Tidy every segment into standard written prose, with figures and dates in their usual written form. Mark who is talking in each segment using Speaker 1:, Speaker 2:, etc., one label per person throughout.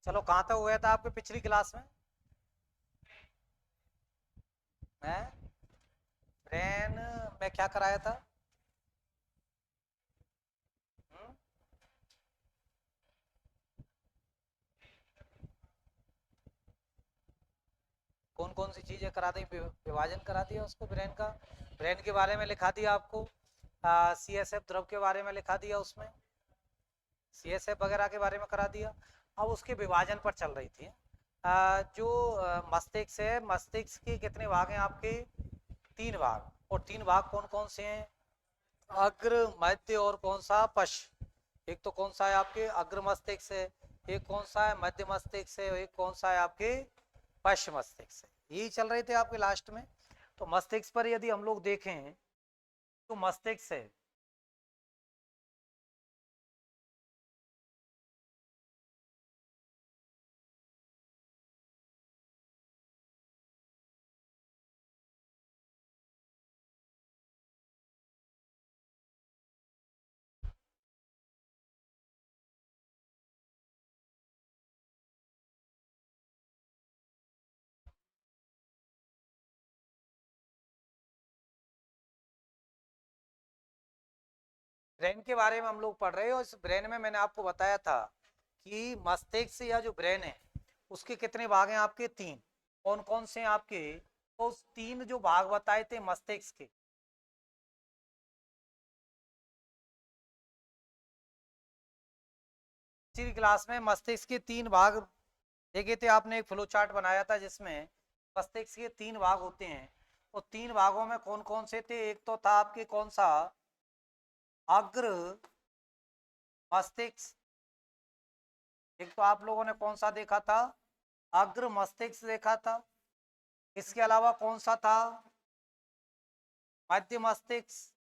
Speaker 1: चलो कहाँ तक हो गया था आपके पिछली क्लास में? मैं ब्रेन में क्या कराया था? हम्म? कौन कौन सी चीजें करा दी? विभाजन करा दिया उसको ब्रेन का। ब्रेन के बारे में लिखा दिया आपको। CSF द्रव के बारे में लिखा दिया उसमें। CSF वगैरह के बारे में करा दिया। अब उसके विभाजन पर चल रही थी। जो मस्तिष्क है, मस्तिष्क के कितने भाग हैं आपके? 3 भाग। और 3 भाग कौन कौन से हैं? अग्र, मध्य और कौन सा? पश्च। एक तो कौन सा है आपके? अग्र मस्तिष्क है। एक कौन सा है? मध्य मस्तिष्क है। एक कौन सा है आपके? पश्च मस्तिष्क है। यही चल रहे थे आपके लास्ट में। तो मस्तिष्क पर यदि हम लोग देखें तो मस्तिष्क है, ब्रेन के बारे में हम लोग पढ़ रहे हो। इस ब्रेन में मैंने आपको बताया था कि मस्तिष्क या जो ब्रेन है उसके कितने भाग हैं आपके? 3। कौन कौन से हैं आपके? तो उस 3 जो भाग बताए थे मस्तिष्क के, पिछली क्लास में मस्तिष्क के 3 भाग देखे थे आपने। एक फ्लो चार्ट बनाया था जिसमें मस्तिष्क के 3 भाग होते हैं। और 3 भागों में कौन कौन से थे? एक तो था आपके कौन सा? अग्र मस्तिष्क। एक तो आप लोगों ने कौन सा देखा था? अग्र मस्तिष्क देखा था। इसके अलावा कौन सा था? मध्य मस्तिष्क।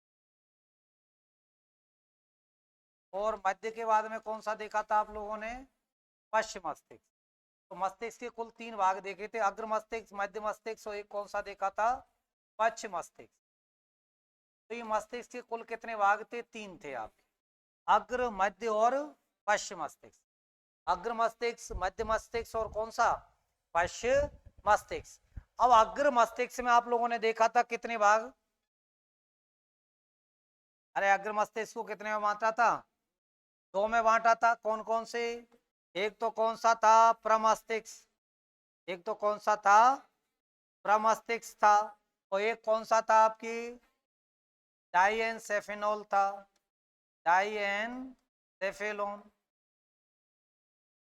Speaker 1: और मध्य के बाद में कौन सा देखा था आप लोगों ने? पश्चिम मस्तिष्क। तो मस्तिष्क के कुल 3 भाग देखे थे, अग्र मस्तिष्क, मध्य मस्तिष्क और एक कौन सा देखा था? पश्चिम मस्तिष्क। तो ये मस्तिष्क के कुल कितने भाग थे? 3 थे आपके, अग्र, मध्य और पश्चिम मस्तिष्क। अग्र मस्तिष्क, मध्य मस्तिष्क और कौन सा? पश्चिम मस्तिष्क। अब अग्र मस्तिष्क में आप लोगों ने देखा था कितने भाग? अरे अग्र मस्तिष्क को कितने में बांटा था? 2 में बांटा था। कौन कौन से? एक तो कौन सा था? प्रमस्तिष्क। एक तो कौन सा था? प्रमस्तिष्क था। और एक कौन सा था आपकी? डाइएनसेफेनॉल था। डाइएनसेफेलोन।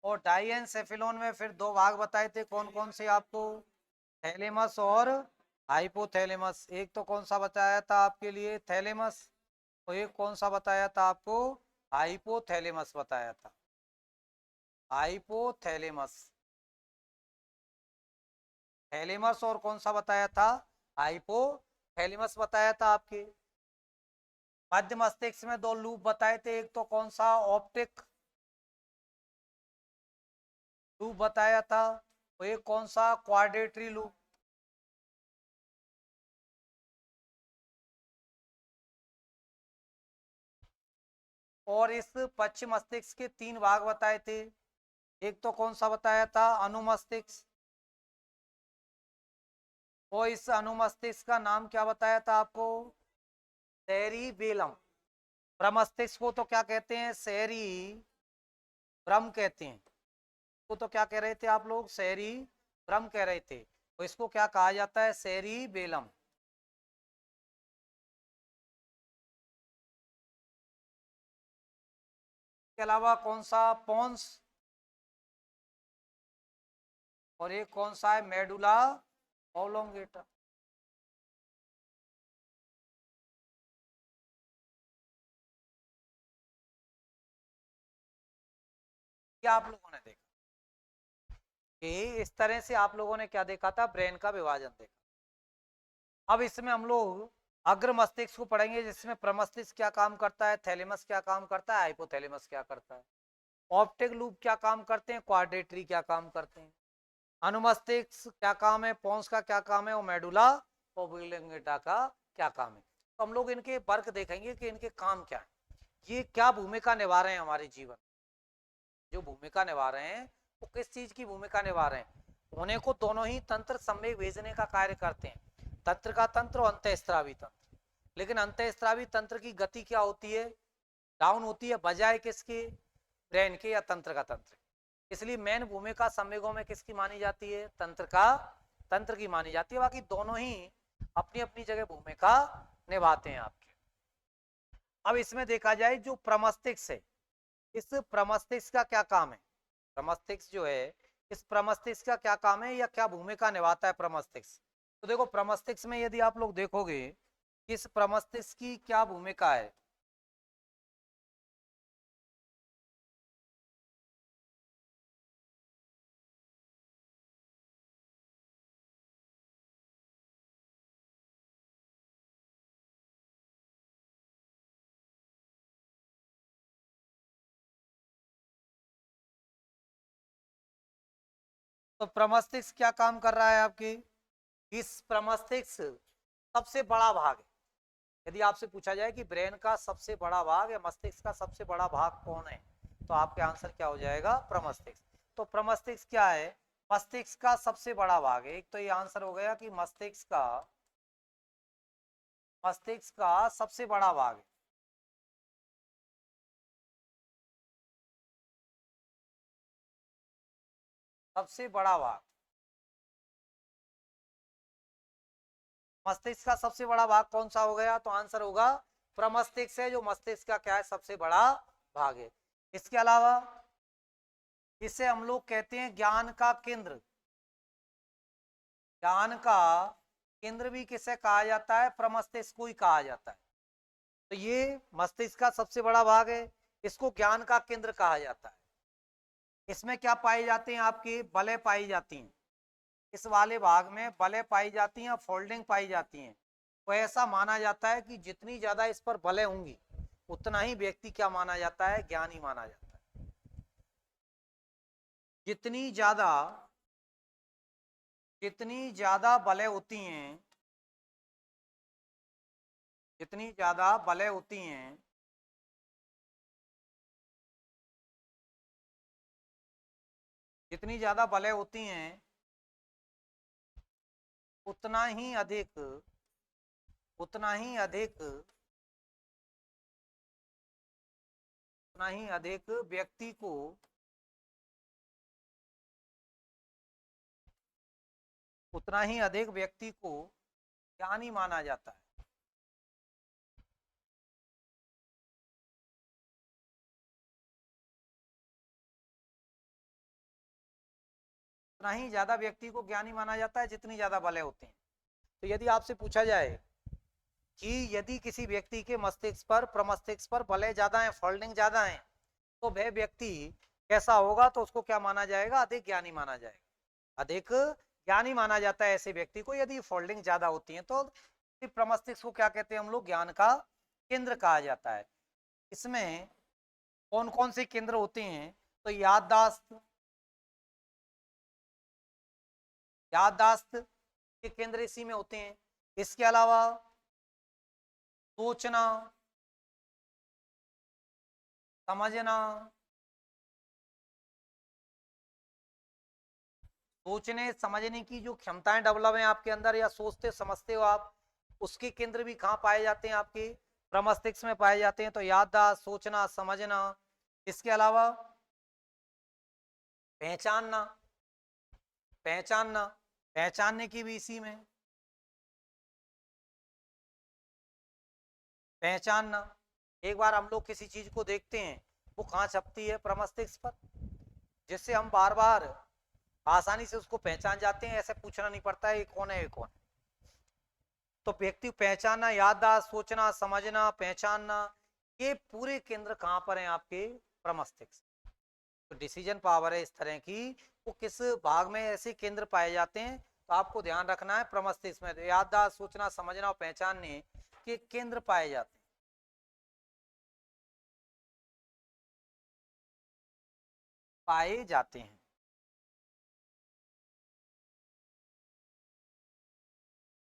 Speaker 1: और डाइएनसेफेलोन में फिर 2 भाग बताए थे कौन कौन से आपको? थैलेमस और हाइपोथैलेमस। एक तो कौन सा बताया था आपके लिए? थैलेमस। और एक कौन सा बताया था आपको? हाइपोथैलेमस बताया था। हाइपोथैलेमस। थैलेमस और कौन सा बताया था? हाइपोथैलेमस बताया था आपके। मध्य मस्तिष्क में 2 लूप बताए थे। एक तो कौन सा? ऑप्टिक लूप बताया था। और एक कौन सा? क्वाड्रेटरी लूप। और इस पश्चिम मस्तिष्क के 3 भाग बताए थे। एक तो कौन सा बताया था? अनुमस्तिष्क। और इस अनुमस्तिष्क का नाम क्या बताया था आपको? सेरिबेलम। प्रमस्तिष्क को तो क्या कहते हैं? सेरी ब्रम कहते हैं। को तो क्या कह रहे थे आप लोग? सेरी ब्रम कह रहे थे। तो इसको क्या कहा जाता है? सेरिबेलम। के अलावा कौन सा? पोन्स। और एक कौन सा है? Medulla oblongata. क्या आप लोगों ने देखा कि इस तरह से आप लोगों ने क्या देखा था? ब्रेन का विभाजन देखा। अब इसमें हम लोग अग्र मस्तिष्क को पढ़ेंगे जिसमें प्रमस्तिष्क क्या काम करता है, थैलेमस क्या काम करता है, हाइपोथैलेमस क्या करता है, ऑप्टिक लूप क्या काम करते हैं, क्वाड्रेटरी क्या काम करते हैं, अनुमस्तिष्क क्या काम है, पोन्स का क्या काम है और मेडुला ओब्लोंगेटा का क्या काम है। तो हम लोग इनके वर्क देखेंगे कि इनके काम क्या है, ये क्या भूमिका निभा रहे हैं हमारे जीवन, जो भूमिका निभा रहे हैं वो किस चीज की भूमिका निभा रहे हैं? होने को दोनों ही तंत्र संवेग भेजने का कार्य करते हैं, तंत्र का तंत्र और अंतःस्रावी तंत्र। लेकिन अंतःस्रावी तंत्र की गति क्या होती है? डाउन होती है, बजाय किसके? ब्रेन के या तंत्र का तंत्र। इसलिए मेन भूमिका संवेगों में किसकी मानी जाती है? तंत्र की मानी जाती है। बाकी दोनों ही अपनी अपनी जगह भूमिका निभाते हैं आपके। अब इसमें देखा जाए जो प्रमस्तिष्क है, इस प्रमस्तिष्क का क्या काम है? प्रमस्तिष्क जो है, इस प्रमस्तिष्क का क्या काम है या क्या भूमिका निभाता है प्रमस्तिष्क? तो देखो प्रमस्तिष्क में यदि आप लोग देखोगे, इस प्रमस्तिष्क की क्या भूमिका है? तो प्रमस्तिष्क क्या काम कर रहा है आपकी? इस प्रमस्तिष्क सबसे बड़ा भाग है। यदि आपसे पूछा जाए कि ब्रेन का सबसे बड़ा भाग या मस्तिष्क का सबसे बड़ा भाग कौन है, तो आपके आंसर क्या हो जाएगा? प्रमस्तिष्क। तो प्रमस्तिष्क क्या है? मस्तिष्क का सबसे बड़ा भाग है। एक तो ये आंसर हो गया कि मस्तिष्क का सबसे बड़ा भाग है। सबसे बड़ा भाग, मस्तिष्क का सबसे बड़ा भाग कौन सा हो गया? तो आंसर होगा प्रमस्तिष्क है, जो मस्तिष्क का क्या है? सबसे बड़ा भाग है। इसके अलावा इसे हम लोग कहते हैं ज्ञान का केंद्र। ज्ञान का केंद्र भी किसे कहा जाता है? प्रमस्तिष्क को ही कहा जाता है। तो ये मस्तिष्क का सबसे बड़ा भाग है, इसको ज्ञान का केंद्र कहा जाता है। इसमें क्या पाए जाते हैं? आपकी बलें पाई जाती हैं। इस वाले भाग में बलें पाई जाती हैं, फोल्डिंग पाई जाती हैं। तो ऐसा माना जाता है कि जितनी ज्यादा इस पर बलें होंगी, उतना ही व्यक्ति क्या माना जाता है? ज्ञानी माना जाता है। जितनी ज्यादा जितनी ज्यादा बलें होती हैं, जितनी ज्यादा बलें होती हैं, जितनी ज्यादा बलें होती हैं, उतना ही अधिक उतना ही अधिक उतना ही अधिक व्यक्ति को उतना ही अधिक व्यक्ति को ज्ञानी माना जाता है। उतना ही ज्यादा व्यक्ति को ज्ञानी माना जाता है जितनी ज्यादा बलें होती हैं। तो यदि आपसे पूछा जाए कि यदि किसी व्यक्ति के मस्तिष्क पर, प्रमस्तिष्क पर बलें ज्यादा हैं, फोल्डिंग ज्यादा है, तो वह व्यक्ति कैसा होगा? तो उसको क्या माना जाएगा? अधिक ज्ञानी माना जाएगा। अधिक ज्ञानी माना जाता है ऐसे व्यक्ति को यदि फोल्डिंग ज्यादा होती है। तो प्रमस्तिष्क को क्या कहते हैं हम लोग? ज्ञान का केंद्र कहा जाता है। इसमें कौन कौन से केंद्र होते हैं? तो याददाश्त के केंद्र इसी में होते हैं। इसके अलावा सोचना, समझना, सोचने समझने की जो क्षमताएं डेवलप हैं आपके अंदर, या सोचते समझते हो आप, उसके केंद्र भी कहाँ पाए जाते हैं? आपके प्रमस्तिष्क में पाए जाते हैं। तो याददाश्त, सोचना, समझना। इसके अलावा पहचानना, पहचानना पहचानने की भी इसी में। पहचानना, एक बार हम लोग किसी चीज को देखते हैं, वो कहाँ छपती है? प्रमस्तिष्क पर, जिससे हम बार बार आसानी से उसको पहचान जाते हैं। ऐसे पूछना नहीं पड़ता है ये कौन है, ये कौन है। तो व्यक्ति पहचानना, याददाश्त, सोचना, समझना, पहचानना, ये पूरे केंद्र कहाँ पर हैं? आपके प्रमस्तिष्क। तो डिसीजन पावर है इस तरह की, वो किस भाग में ऐसे केंद्र पाए जाते हैं? तो आपको ध्यान रखना है प्रमस्तिष्क में। तो याददाश्त, सोचना, समझना और पहचानने के केंद्र पाए जाते हैं, पाए जाते हैं।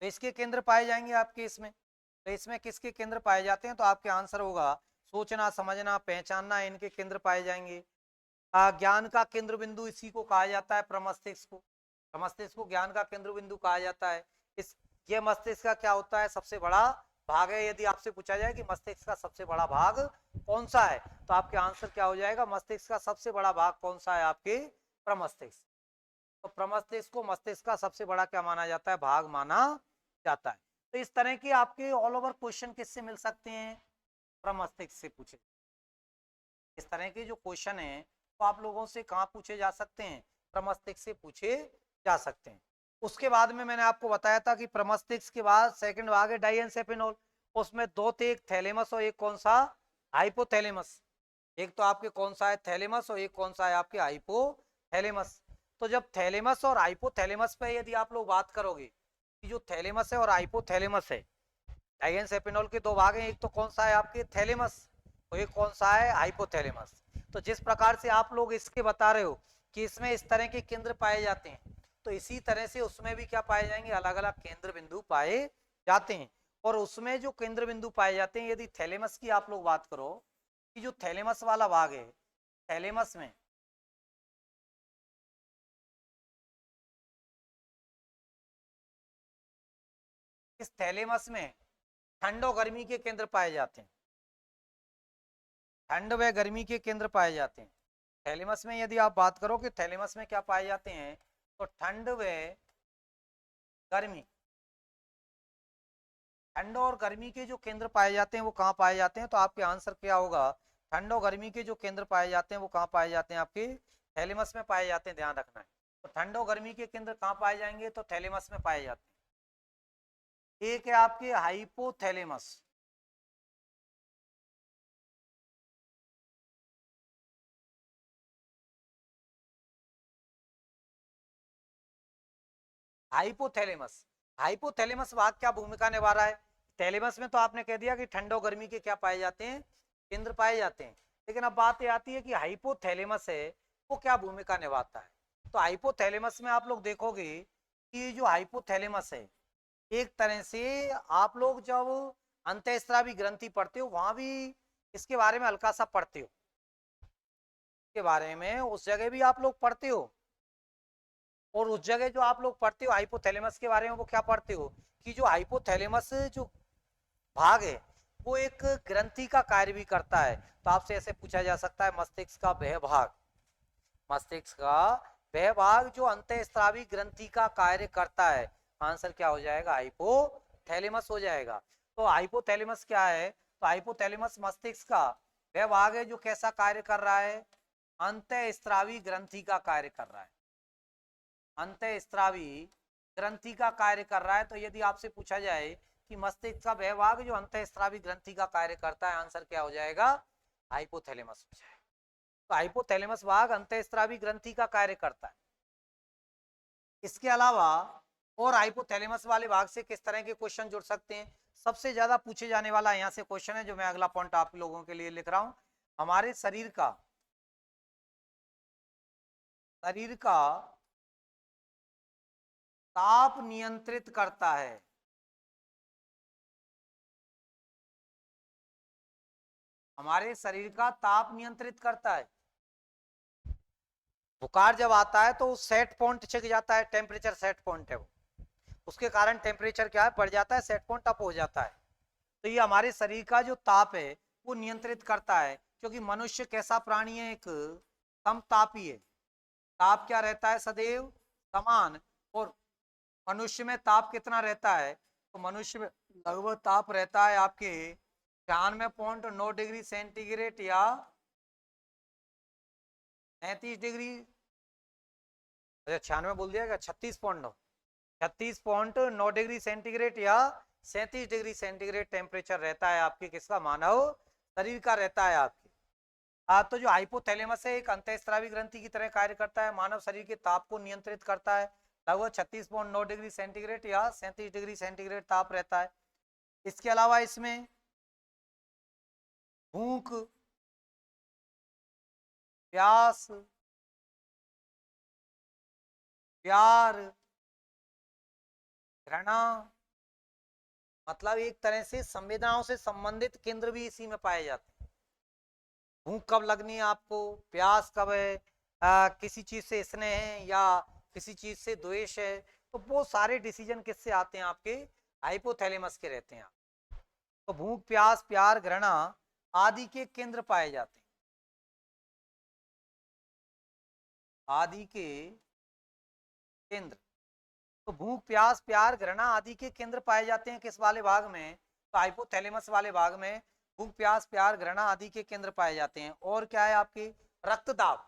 Speaker 1: तो इसके केंद्र पाए जाएंगे आपके इसमें। तो इसमें किसके केंद्र पाए जाते हैं? तो आपके आंसर होगा सोचना, समझना, पहचानना, इनके केंद्र पाए जाएंगे। ज्ञान का केंद्र बिंदु इसी को कहा जाता है प्रमस्तिष्क को। प्रमस्तिष्क को ज्ञान का केंद्र बिंदु कहा जाता है। इस ये मस्तिष्क का क्या होता है, सबसे बड़ा भाग है। यदि आपसे पूछा जाए कि मस्तिष्क का सबसे बड़ा भाग कौन सा है, तो आपके आंसर क्या हो जाएगा, मस्तिष्क का सबसे बड़ा भाग कौन सा है, आपके प्रमस्तिष्क। तो प्रमस्तिष्क को मस्तिष्क का सबसे बड़ा क्या माना जाता है, भाग माना जाता है। तो इस तरह के आपके ऑल ओवर क्वेश्चन किससे मिल सकते हैं, प्रमस्तिष्क से पूछे। इस तरह के जो क्वेश्चन है तो आप लोगों से कहाँ पूछे जा सकते हैं, प्रमस्तिष्क से पूछे जा सकते हैं। उसके बाद में मैंने आपको बताया था कि प्रमस्तिष्क के बाद सेकंड भाग है डाइएन्सेफिनॉल। उसमें दो थे, एक थैलेमस और एक कौन सा, हाइपोथैलेमस। एक तो आपके कौन सा है, थैलेमस, और एक कौन सा है आपके हाइपोथैलेमस। तो जब थैलेमस और हाइपोथैलेमस पे यदि आप लोग बात करोगे कि जो थैलेमस है और हाइपोथैलेमस है, डाइएन्सेफिनॉल के दो भाग हैं, एक तो कौन सा है आपके थैलेमस और एक कौन सा है हाइपोथैलेमस। तो जिस प्रकार से आप लोग इसके बता रहे हो कि इसमें इस तरह के केंद्र पाए जाते हैं, तो इसी तरह से उसमें भी क्या पाए जाएंगे, अलग अलग केंद्र बिंदु पाए जाते हैं। और उसमें जो केंद्र बिंदु पाए जाते हैं, यदि थैलेमस की आप लोग बात करो कि जो थैलेमस वाला भाग है, थैलेमस में इस थैलेमस में ठंड और गर्मी के केंद्र पाए जाते हैं। ठंड व गर्मी के केंद्र पाए जाते हैं। थैलेमस में यदि आप बात करो कि थैलेमस में क्या पाए जाते हैं, तो ठंड व गर्मी, ठंड और गर्मी के जो केंद्र पाए जाते हैं वो कहाँ पाए जाते हैं, तो आपके आंसर क्या होगा, ठंड और गर्मी के जो केंद्र पाए जाते हैं वो कहाँ पाए जाते हैं, आपके थैलेमस में पाए जाते हैं, ध्यान रखना है। तो ठंड और गर्मी के केंद्र कहाँ पाए जाएंगे, तो थैलेमस में पाए जाते हैं। एक है आपके हाइपोथैलेमस। हाइपोथैलेमस, हाइपोथैलेमस भाग क्या भूमिका निभा रहा है, थैलेमस में तो आपने कह दिया कि ठंड और गर्मी के क्या पाए जाते हैं, केंद्र पाए जाते हैं। लेकिन अब बात ये आती है कि हाइपोथैलेमस है वो क्या भूमिका निभाता है। तो हाइपोथैलेमस में आप लोग देखोगे कि जो हाइपोथैलेमस है, एक तरह से आप लोग जब अंतःस्रावी ग्रंथि पढ़ते हो वहां भी इसके बारे में हल्का सा पढ़ते हो, के बारे में उस जगह भी आप लोग पढ़ते हो। और उस जगह जो आप लोग पढ़ते हो हाइपोथैलेमस के बारे में, वो क्या पढ़ते हो कि जो हाइपोथैलेमस जो भाग है वो एक ग्रंथि का कार्य भी करता है। तो आपसे ऐसे पूछा जा सकता है, मस्तिष्क का वह भाग, मस्तिष्क का वह भाग जो अंतःस्रावी ग्रंथि का कार्य करता है, आंसर क्या हो जाएगा, हाइपोथैलेमस हो जाएगा। तो हाइपोथैलेमस क्या है, तो हाइपोथैलेमस मस्तिष्क का वह भाग है जो कैसा कार्य कर रहा है, अंतःस्रावी ग्रंथि का कार्य कर रहा है, अंतःस्रावी ग्रंथि का कार्य कर रहा है। तो यदि आपसे पूछा जाए कि मस्तिष्क का वह भाग जो अंतःस्रावी ग्रंथि का कार्य करता है, आंसर क्या हो जाएगा, हाइपोथैलेमस हो जाएगा। तो हाइपोथैलेमस भाग अंतःस्रावी ग्रंथि का कार्य करता है। इसके अलावा और हाइपोथैलेमस वाले भाग से किस तरह के क्वेश्चन जुड़ सकते हैं, सबसे ज्यादा पूछे जाने वाला यहाँ से क्वेश्चन है जो मैं अगला पॉइंट आप लोगों के लिए लिख रहा हूं, हमारे शरीर का ताप नियंत्रित करता है। हमारे शरीर का ताप नियंत्रित करता है। बुखार जब आता है तो उस सेट पॉइंट छिक जाता है, टेम्परेचर सेट पॉइंट है वो, उसके कारण टेम्परेचर क्या है, बढ़ जाता है, सेट पॉइंट अप हो जाता है। तो ये हमारे शरीर का जो ताप है वो नियंत्रित करता है, क्योंकि मनुष्य कैसा प्राणी है, एक समतापी है। ताप क्या रहता है, सदैव समान। और मनुष्य में ताप कितना रहता है, तो मनुष्य में लगभग ताप रहता है आपके 96.9 डिग्री सेंटीग्रेड या 33 डिग्री, अच्छा 96 बोल दिया क्या, 36.9 डिग्री सेंटीग्रेड या 37 डिग्री सेंटीग्रेड टेम्परेचर रहता है आपके किसका, मानव शरीर का रहता है आपके। तो जो हाइपोथैलेमस है एक अंतःस्रावी ग्रंथि की तरह कार्य करता है, मानव शरीर के ताप को नियंत्रित करता है। लगभग 36.9 डिग्री सेंटीग्रेड या 37 डिग्री सेंटीग्रेड ताप रहता है। इसके अलावा इसमें भूख, प्यास, प्यार, घृणा, मतलब एक तरह से संवेदनाओं से संबंधित केंद्र भी इसी में पाए जाते हैं। भूख कब लगनी है आपको, प्यास कब है, किसी चीज से स्नेह है या किसी चीज से द्वेष है, तो वो सारे डिसीजन किससे आते हैं, आपके हाइपोथैलेमस के रहते हैं। तो भूख, प्यास, प्यार, घृणा आदि के केंद्र पाए जाते हैं, आदि के केंद्र। तो भूख, प्यास, प्यार, घृणा आदि के केंद्र पाए जाते हैं किस वाले भाग में, तो हाइपोथैलेमस वाले भाग में भूख, प्यास, प्यार, घृणा आदि के केंद्र पाए जाते हैं। और क्या है आपके, रक्तदाब,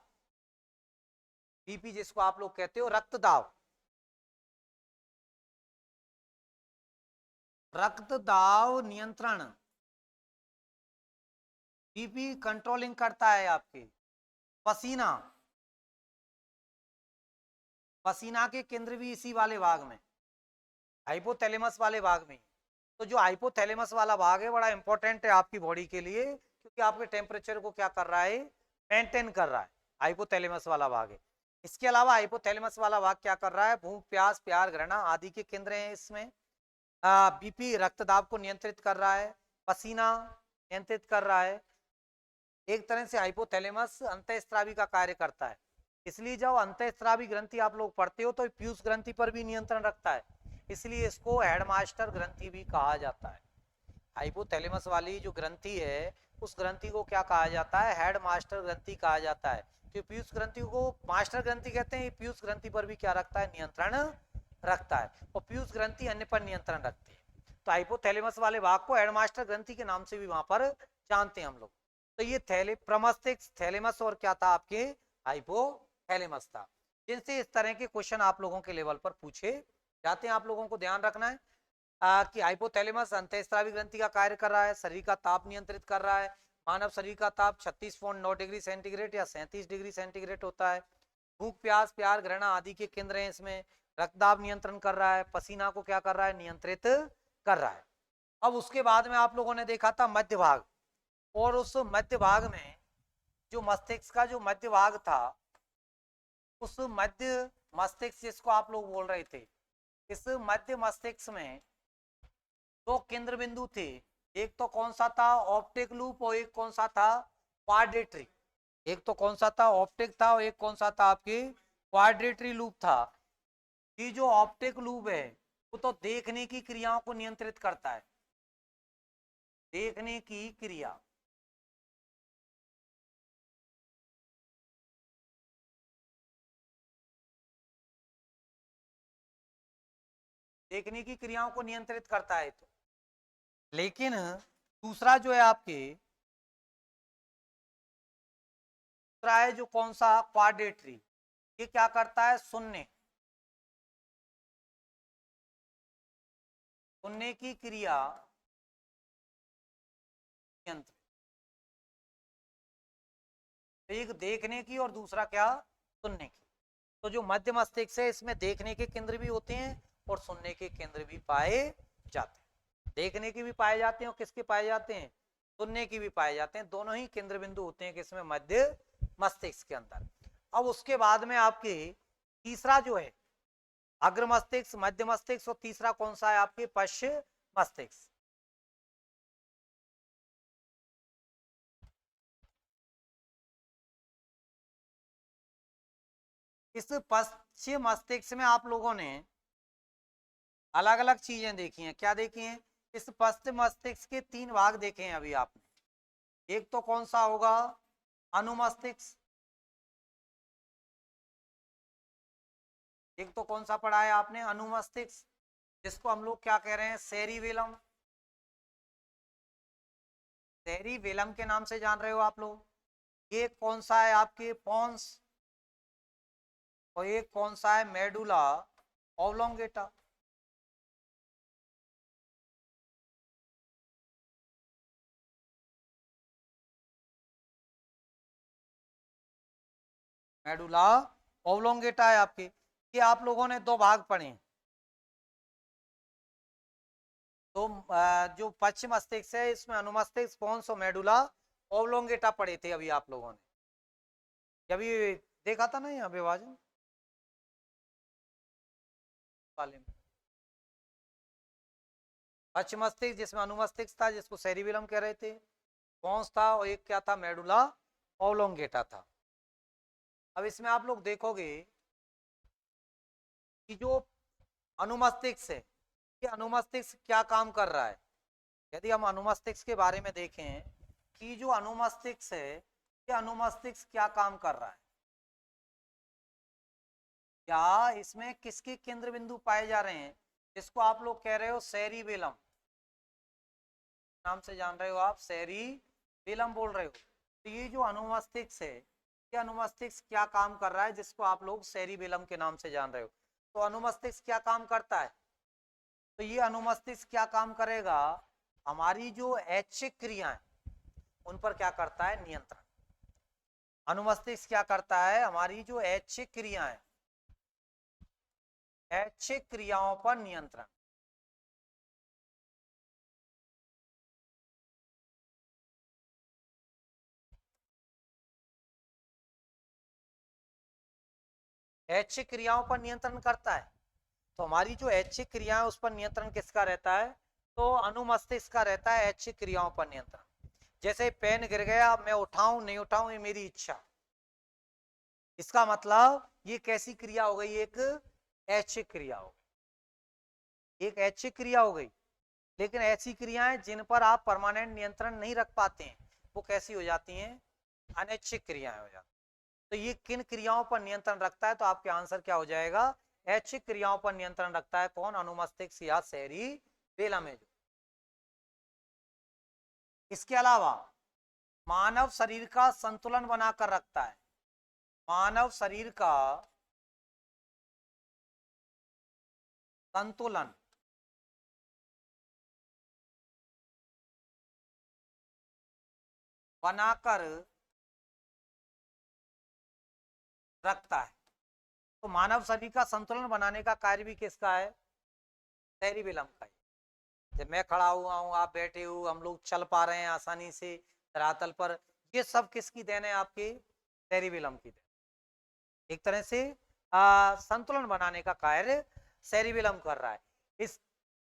Speaker 1: बीपी जिसको आप लोग कहते हो, रक्तदाब, रक्तदाब नियंत्रण, बीपी कंट्रोलिंग करता है आपके। पसीना, पसीना के केंद्र भी इसी वाले भाग में, हाइपोथैलेमस वाले भाग में। तो जो हाइपोथैलेमस वाला भाग है बड़ा इंपॉर्टेंट है आपकी बॉडी के लिए, क्योंकि आपके टेम्परेचर को क्या कर रहा है, मेंटेन कर रहा है, हाइपोथैलेमस वाला भाग है। इसके अलावा हाइपोथैलेमस वाला भाग क्या कर रहा है, भूख, प्यास, प्यार, घृणा आदि के केंद्र हैं इसमें। बीपी रक्तदाब को नियंत्रित कर रहा है, पसीना नियंत्रित कर रहा है। एक तरह से हाइपोथैलेमस अंतःस्रावी का कार्य करता है। इसलिए जब अंतःस्रावी ग्रंथि आप लोग पढ़ते हो तो पीयूष ग्रंथि पर भी नियंत्रण रखता है, इसलिए इसको हेडमास्टर ग्रंथि भी कहा जाता है। हाइपोथैलेमस वाली जो ग्रंथि है उस ग्रंथि को क्या कहा जाता है, हेडमास्टर ग्रंथि कहा जाता है। तो पीयूष ग्रंथि को मास्टर ग्रंथि कहते हैं, पीयूष ग्रंथि पर भी क्या रखता है, नियंत्रण रखता है, और पीयूष ग्रंथि अन्य पर नियंत्रण रखती है। तो हाइपोथैलेमस वाले भाग को हेडमास्टर ग्रंथि के नाम से भी वहां पर जानते हैं हम लोग। तो ये प्रमस्तिष्क, थैलेमस और क्या था आपके, हाइपोथैलेमस था, जिनसे इस तरह के क्वेश्चन आप लोगों के लेवल पर पूछे जाते हैं। आप लोगों को ध्यान रखना है कि हाइपोथैलेमस अंतःस्रावी ग्रंथि का कार्य कर रहा है, शरीर का ताप नियंत्रित कर रहा है। मानव शरीर का ताप 36.9 डिग्री सेंटीग्रेड या 37 डिग्री सेंटीग्रेड होता है। भूख, प्यास, प्यार, घृणा आदि के केंद्र हैं इसमें। रक्तदाब नियंत्रण कर रहा है, पसीना को क्या कर रहा है, नियंत्रित कर रहा है। अब उसके बाद में आप लोगों ने देखा था मध्य भाग, और उस मध्य भाग में जो मस्तिष्क का जो मध्य भाग था, उस मध्य मस्तिष्क जिसको आप लोग बोल रहे थे, इस मध्य मस्तिष्क में दो केंद्र बिंदु थे। एक तो कौन सा था, ऑप्टिक लूप, और एक कौन सा था, क्वाड्रेटरी। एक तो कौन सा था, ऑप्टिक था, और एक कौन सा था आपके, क्वाड्रेटरी लूप था। ये जो ऑप्टिक लूप है वो तो देखने की क्रियाओं को नियंत्रित करता है, देखने की क्रिया, देखने की क्रियाओं को नियंत्रित करता है। तो लेकिन दूसरा जो है आपके, दूसरा है जो कौन सा, क्वाड्रेटरी, ये क्या करता है, सुनने, सुनने की क्रिया नियंत्रित, एक देखने की और दूसरा क्या, सुनने की। तो जो मध्य मस्तिष्क है इसमें देखने के केंद्र भी होते हैं और सुनने के केंद्र भी पाए जाते हैं। देखने के भी पाए जाते हैं और किसके पाए जाते हैं, सुनने की भी पाए जाते हैं। दोनों ही केंद्र बिंदु होते हैं किसमें, मध्य मस्तिष्क के अंदर। अब उसके बाद में आपके तीसरा जो है अग्र मस्तिष्क, मध्य मस्तिष्क, और तीसरा कौन सा है आपके, पश्चिम मस्तिष्क। इस पश्चिम मस्तिष्क में आप लोगों ने अलग अलग चीजें देखी हैं। क्या देखी हैं, इस पश्चिम मस्तिष्क के तीन भाग देखे हैं अभी आपने। एक तो कौन सा होगा, अनुमस्तिष्क, एक तो कौन सा पढ़ा है आपने, अनुमस्तिष्क, जिसको हम लोग क्या कह रहे हैं, सेरिबेलम, सेरिबेलम के नाम से जान रहे हो आप लोग। ये कौन सा है आपके, पोन्स, और एक कौन सा है, मेडुला ऑब्लोंगेटा। मेडुला ऑब्लोंगेटा है आपके। ये आप लोगों ने दो भाग पढ़े हैं। तो जो पश्चिम मस्तिष्क है इसमें अनुमस्तिष्क, पोन्स और मेडुला ऑब्लोंगेटा पढ़े थे अभी आप लोगों ने, अभी देखा था ना यहाँ विभाजन वाले में। पश्चिम मस्तिष्क जिसमें अनुमस्तिष्क था जिसको सेरिबेलम कह रहे थे, पोन्स था, और एक क्या था, मेडुला ओलोंगेटा था। अब इसमें आप लोग देखोगे कि जो अनुमस्तिष्क है, ये अनुमस्तिष्क क्या काम कर रहा है। यदि हम अनुमस्तिष्क के बारे में देखें कि जो अनुमस्तिष्क है, ये अनुमस्तिष्क क्या काम कर रहा है, क्या इसमें किसके केंद्र बिंदु पाए जा रहे हैं, जिसको आप लोग कह रहे हो सेरिबेलम, नाम से जान रहे हो आप, सेरिबेलम बोल रहे हो। तो ये जो अनुमस्तिष्क है, ये अनुमस्तिष्क क्या काम कर रहा है, जिसको आप लोग सेरिबेलम के नाम से जान रहे हो। तो अनुमस्तिष्क क्या काम करता है, तो ये अनुमस्तिष्क क्या काम करेगा, हमारी जो ऐच्छिक क्रियाएं उन पर क्या करता है, नियंत्रण। अनुमस्तिष्क क्या करता है, हमारी जो ऐच्छिक क्रियाएं, ऐच्छिक क्रियाओं पर नियंत्रण। ऐच्छिक क्रियाओं पर नियंत्रण करता है। तो हमारी जो ऐच्छिक क्रियाएं उस पर नियंत्रण किसका रहता है, तो अनुमस्तिष्क का रहता है ऐच्छिक क्रियाओं पर नियंत्रण। जैसे पेन गिर गया, मैं उठाऊं नहीं उठाऊं ये मेरी इच्छा, इसका मतलब ये कैसी क्रिया हो गई, एक ऐच्छिक क्रिया हो गई, एक ऐच्छिक क्रिया हो गई। लेकिन ऐसी क्रियाएं जिन पर आप परमानेंट नियंत्रण नहीं रख पाते हैं, वो कैसी हो जाती हैं, अनैच्छिक क्रियाएं हो जाती। तो ये किन क्रियाओं पर नियंत्रण रखता है, तो आपके आंसर क्या हो जाएगा, ऐच्छिक क्रियाओं पर नियंत्रण रखता है कौन, अनुमस्तिष्क या सेरिबेलम है। इसके अलावा मानव शरीर का संतुलन बनाकर रखता है, मानव शरीर का संतुलन बनाकर रखता है। तो मानव शरीर का संतुलन बनाने का कार्य भी किसका है, सेरिबेलम का है। जब मैं खड़ा हुआ हूँ, आप बैठे हो, हम लोग चल पा रहे हैं आसानी से धरातल पर, ये सब किसकी देन है, आपकी सेरिबेलम की देन। एक तरह से संतुलन बनाने का कार्य सेरिबेलम कर रहा है।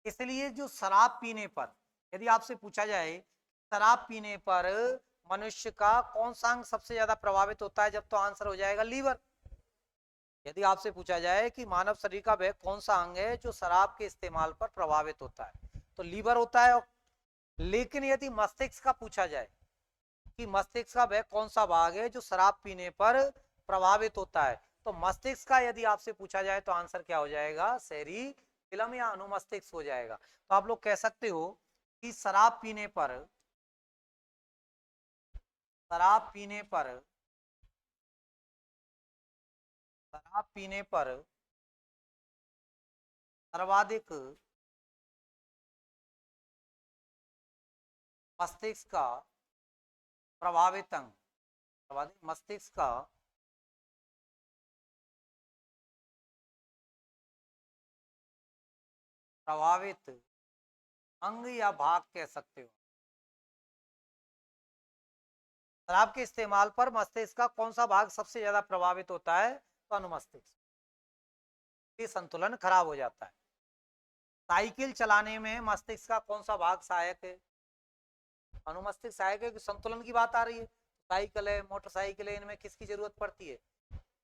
Speaker 1: इसलिए जो शराब पीने पर, यदि आपसे पूछा जाए शराब पीने पर मनुष्य का कौन सा अंग सबसे ज्यादा प्रभावित होता है, जब तो आंसर हो जाएगा लीवर। यदि आपसे पूछा जाए कि मानव शरीर का वह कौन सा अंग है जो शराब के इस्तेमाल पर प्रभावित होता है, तो लीवर होता है। लेकिन यदि मस्तिष्क का पूछा जाए कि मस्तिष्क का वह कौन सा भाग है जो शराब पीने पर प्रभावित होता है, तो मस्तिष्क का यदि आपसे पूछा जाए तो आंसर क्या हो जाएगा, सेरिबेलम या अनुमस्तिष्क हो जाएगा। तो आप लोग कह सकते हो कि शराब पीने पर, शराब पीने पर, शराब पीने पर सर्वाधिक मस्तिष्क का प्रभावित अंग, सर्वाधिक मस्तिष्क का प्रभावित अंग या भाग कह सकते हो। शराब के इस्तेमाल पर मस्तिष्क का कौन सा भाग सबसे ज्यादा प्रभावित होता है, तो अनुमस्तिष्क, संतुलन खराब हो जाता है। साइकिल चलाने में मस्तिष्क का कौन सा भाग सहायक है, अनुमस्तिष्क सहायक है, कि संतुलन की बात आ रही है। साइकिल है, मोटरसाइकिल है, इनमें किसकी जरूरत पड़ती है,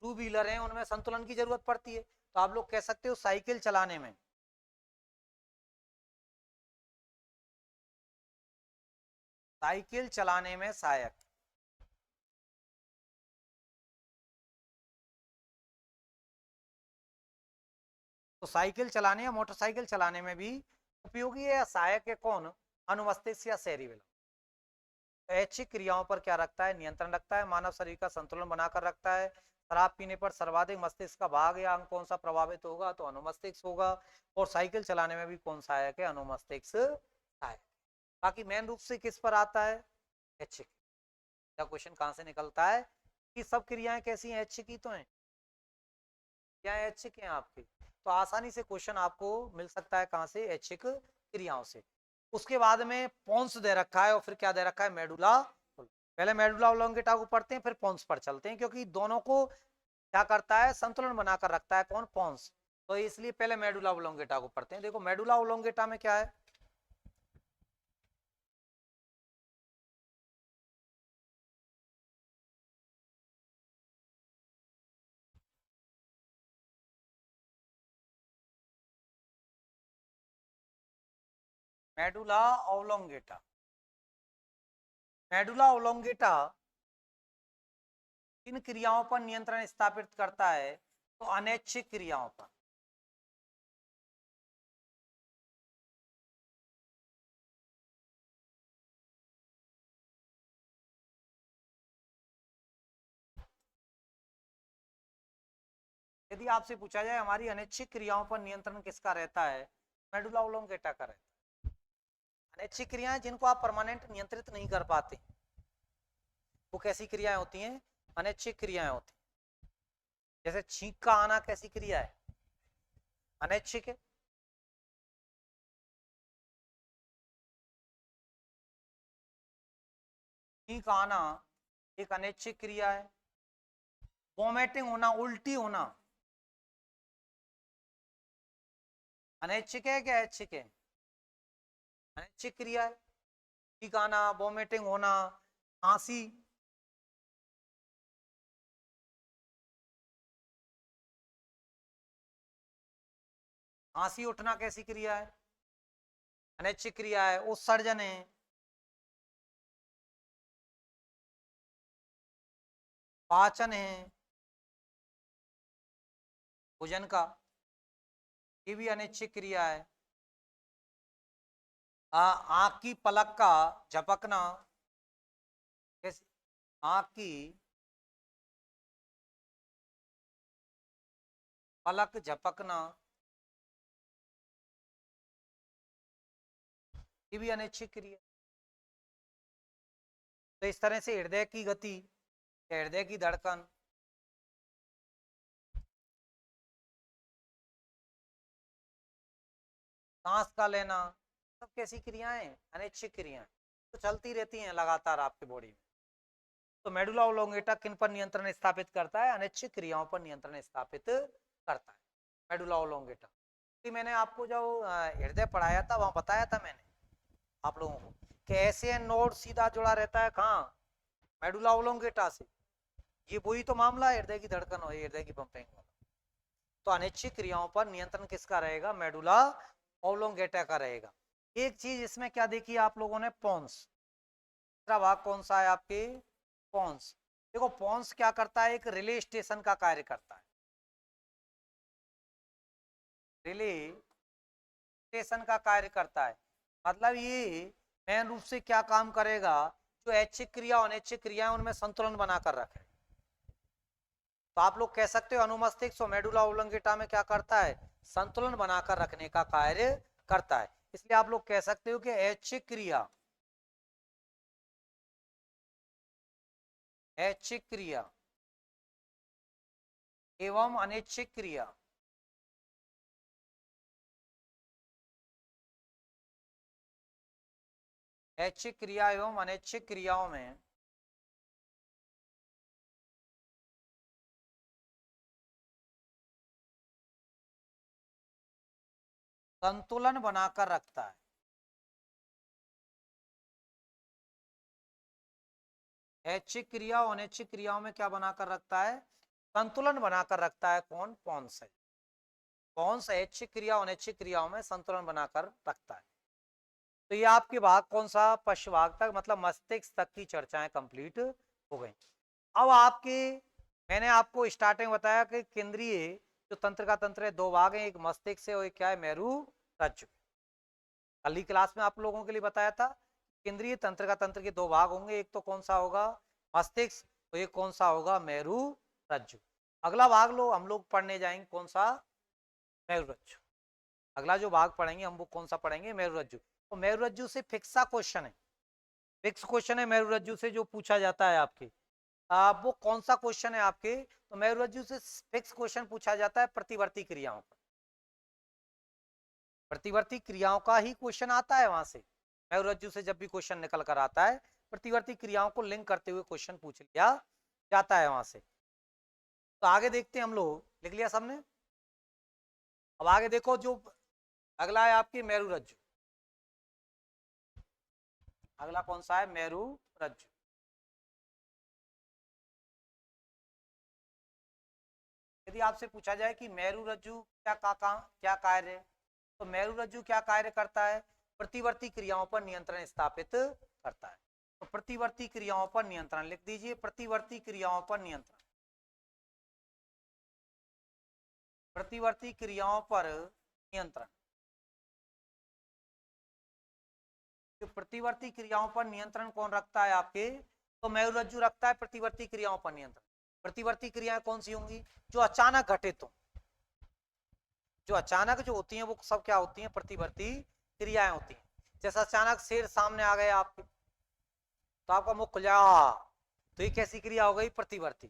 Speaker 1: टू व्हीलर है, उनमें संतुलन की जरूरत पड़ती है। तो आप लोग कह सकते हो साइकिल चलाने में, साइकिल चलाने में सहायक। तो साइकिल चलाने या मोटरसाइकिल चलाने में भी उपयोगी है या सहायक है कौन, अनुमस्तिष्क या सेरिबेलम। ऐच्छिक क्रियाओं पर क्या रखता है, नियंत्रण रखता है। मानव शरीर का संतुलन बनाकर रखता है। शराब पीने पर सर्वाधिक मस्तिष्क का भाग या अंग कौन सा प्रभावित होगा, तो अनुमस्तिष्क होगा। और साइकिल चलाने में भी कौन सहायक है, अनुमस्तिष्क सहायक। बाकी मेन रूप से किस पर आता है, ऐच्छिक। क्या क्वेश्चन कहां से निकलता है कि सब क्रियाएं कैसी हैं, ऐच्छिक ही तो हैं, क्या ऐच्छिक हैं आपकी। तो आसानी से क्वेश्चन आपको मिल सकता है कहां से, ऐच्छिक क्रियाओं से। उसके बाद में पोन्स दे रखा है और फिर क्या दे रखा है, मेडुला। पहले मेडुला ओब्लोंगेटा को पढ़ते हैं, फिर पोन्स पर चलते हैं, क्योंकि दोनों को क्या करता है, संतुलन बनाकर रखता है कौन, पोन्स। तो इसलिए पहले मेडुला ओब्लोंगेटा को पढ़ते हैं। देखो मेडुला ओब्लोंगेटा में क्या है, मेडुला ओब्लोंगेटा। मेडुला ओब्लोंगेटा किन क्रियाओं पर नियंत्रण स्थापित करता है? तो अनैच्छिक क्रियाओं पर। यदि आपसे पूछा जाए हमारी अनैच्छिक क्रियाओं पर नियंत्रण किसका रहता है, मेडुला ओब्लोंगेटा का रहता है। अनैच्छिक क्रियाएं जिनको आप परमानेंट नियंत्रित नहीं कर पाते, वो कैसी क्रियाएं होती हैं? अनैच्छिक क्रियाएं होती हैं। जैसे छींक का आना कैसी क्रिया है? अनैच्छिक है। छींक आना एक अनैच्छिक क्रिया है। वोमिटिंग होना, उल्टी होना, अनैच्छिक है क्या ऐच्छिक है? अनैच्छिक क्रिया है। छींक आना, वोमिटिंग होना, खांसी, खांसी उठना कैसी क्रिया है? अनैच्छिक क्रिया है। उत्सर्जन है। पाचन है भोजन का, ये भी अनैच्छिक क्रिया है। आंख की पलक का झपकना कैसी? आंख की पलक झपकना, ये भी अनैच्छिक क्रिया। तो इस तरह से हृदय की गति, हृदय की धड़कन, सांस का लेना, सब कैसी क्रियाएं? अनैच्छिक क्रियाएं। तो चलती रहती हैं लगातार आपकी बॉडी में। तो मेडुला ओब्लोंगेटा किन पर नियंत्रण स्थापित करता है? अनैच्छिक क्रियाओं पर नियंत्रण स्थापित करता है मेडुला ओब्लोंगेटा। कि मैंने आपको जो हृदय पढ़ाया था वहां बताया था मैंने आप लोगों को कि ऐसे नोड सीधा जुड़ा रहता है कहाँ? मेडुला ओब्लोंगेटा से। ये वही तो मामला है, हृदय की धड़कन हो, हृदय की पंपिंग हो। तो अनैच्छिक क्रियाओं पर नियंत्रण किसका रहेगा? मेडुला ओब्लोंगेटा का रहेगा। एक चीज इसमें क्या देखी आप लोगों ने? पोन्स। दूसरा भाग कौन सा है आपके? पोन्स। देखो पोन्स क्या करता है? एक रिले स्टेशन का कार्य करता है। रिले स्टेशन का कार्य करता है। मतलब ये मेन रूप से क्या काम करेगा? जो ऐच्छिक क्रिया अनैच्छिक क्रिया उनमें संतुलन बनाकर रखे। तो आप लोग कह सकते हो अनुमस्तिष्क और मेडुला ओब्लोंगेटा में क्या करता है? संतुलन बनाकर रखने का कार्य करता है। इसलिए आप लोग कह सकते हो कि ऐच्छिक क्रिया, ऐच्छिक क्रिया एवं अनैच्छिक क्रिया ऐच्छिक क्रिया एवं अनैच्छिक क्रियाओं में संतुलन बनाकर रखता है। ऐच्छिक क्रिया और अनैच्छिक क्रियाओं में क्या बनाकर रखता है? संतुलन बनाकर रखता है। कौन? पोन्स है। पोन्स ऐच्छिक क्रिया और अनैच्छिक क्रियाओं में संतुलन बनाकर रखता है। तो ये आपके भाग कौन सा? पश्च भाग तक, मतलब मस्तिष्क तक की चर्चाएं कंप्लीट हो गई। अब आपके, मैंने आपको स्टार्टिंग बताया कि केंद्रीय जो तंत्र का तंत्र है, दो भाग हैं, एक मस्तिष्क से और एक क्या है? मेरु रज्जु। कल ही क्लास में आप लोगों के लिए बताया था केंद्रीय तंत्र का तंत्र के दो भाग होंगे, एक तो कौन सा होगा? मस्तिष्क, तो एक कौन सा होगा? मेरु रज्जु। अगला भाग हम लोग पढ़ने जाएंगे कौन सा? मेरु रज्जु। अगला जो भाग पढ़ेंगे हम वो कौन सा पढ़ेंगे? मेरु रज्जु। तो मेरु रज्जु से फिक्सा क्वेश्चन है, फिक्स क्वेश्चन है मेरु रज्जु से जो पूछा जाता है आपके। वो कौन सा क्वेश्चन है आपके? तो मेरु रज्जु से फिक्स क्वेश्चन पूछा जाता है प्रतिवर्ती क्रियाओं पर। प्रतिवर्ती क्रियाओं का ही क्वेश्चन आता है वहां से। मेरु रज्जु से जब भी क्वेश्चन निकल कर आता है, प्रतिवर्ती क्रियाओं को लिंक करते हुए क्वेश्चन पूछ लिया जाता है वहां से। तो आगे देखते हैं हम लोग, लिख लिया सबने? अब आगे देखो, जो अगला है आपकी मेरु रज्जु। अगला कौन सा है? मेरु रज्जु। यदि आपसे पूछा जाए कि मेरु रज्जु क्या कार्य है, तो मेरु रज्जु क्या कार्य करता है? प्रतिवर्ती क्रियाओं पर नियंत्रण स्थापित करता है। तो प्रतिवर्ती क्रियाओं पर नियंत्रण लिख दीजिए, प्रतिवर्ती क्रियाओं पर नियंत्रण, प्रतिवर्ती क्रियाओं पर नियंत्रण। तो प्रतिवर्ती क्रियाओं पर नियंत्रण कौन रखता है आपके, तो मेरुरज्जु रखता है प्रतिवर्ती क्रियाओं पर नियंत्रण। प्रतिवर्ती क्रियाएं कौन सी होंगी, जो अचानक घटित हो, जो अचानक जो होती हैं वो सब क्या होती हैं, प्रतिवर्ती क्रियाएं होती हैं। जैसे अचानक शेर सामने आ गए आपके, तो आपका मुख खुल जाए, तो ये कैसी क्रिया हो गई, प्रतिवर्ती।